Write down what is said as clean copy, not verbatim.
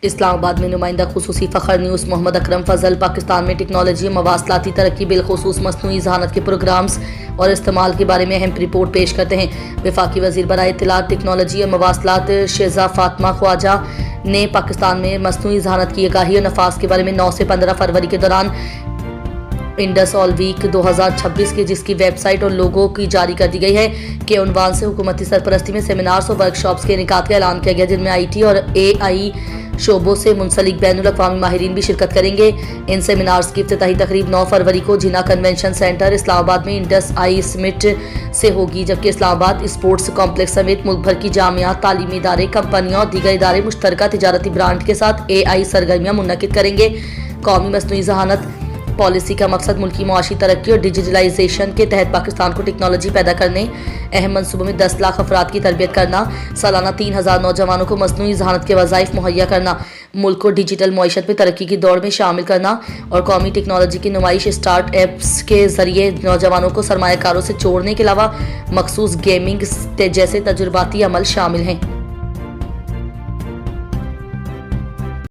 اسلام آباد میں نمائندہ خصوصی فخر نیوز محمد اکرم فضل پاکستان میں ٹیکنالوجی مواصلاتی ترقی بالخصوص مصنوعی ذہانت کے پروگرامز اور استعمال کے بارے میں اہم رپورٹ پیش کرتے ہیں۔ وفاقی وزیر برائے اطلاعات ٹیکنالوجی اور مواصلات شہزاد فاطمہ خواجہ نے پاکستان میں مصنوعی ذہانت کی آگاہی اور نفاذ کے بارے میں 9 سے 15 فروری کے دوران انڈس آل ویک 2026 کی جس کی ویب سائٹ اور لوگو کی جاری کر دی گئی ہے کے عنوان سے حکومتی سرپرستی میں سیمینارز اور ورکشاپس کے انعقاد کا اعلان کیا گیا، جن میں آئی ٹی اور اے آئی شعبوں سے منسلک بین الاقوامی ماہرین بھی شرکت کریں گے۔ ان سیمینارز کی افتتاحی تقریب 9 فروری کو جناح کنونشن سینٹر اسلام آباد میں انڈس آئی سمٹ سے ہوگی، جبکہ اسلام آباد اسپورٹس کمپلیکس سمیت ملک بھر کی جامعات، تعلیمی ادارے، کمپنیاں اور دیگر ادارے مشترکہ تجارتی برانڈ کے ساتھ اے آئی سرگرمیاں منعقد کریں گے۔ قومی مصنوعی ذہانت پالیسی کا مقصد ملکی معاشی ترقی اور ڈیجیٹلائزیشن کے تحت پاکستان کو ٹیکنالوجی پیدا کرنے، اہم منصوبوں میں 10 لاکھ افراد کی تربیت کرنا، سالانہ 3000 نوجوانوں کو مصنوعی ذہانت کے وظائف مہیا کرنا، ملک کو ڈیجیٹل معیشت میں ترقی کی دوڑ میں شامل کرنا اور قومی ٹیکنالوجی کی نمائش اسٹارٹ اپس کے ذریعے نوجوانوں کو سرمایہ کاروں سے جوڑنے کے علاوہ مخصوص گیمنگ جیسے تجرباتی عمل شامل ہیں۔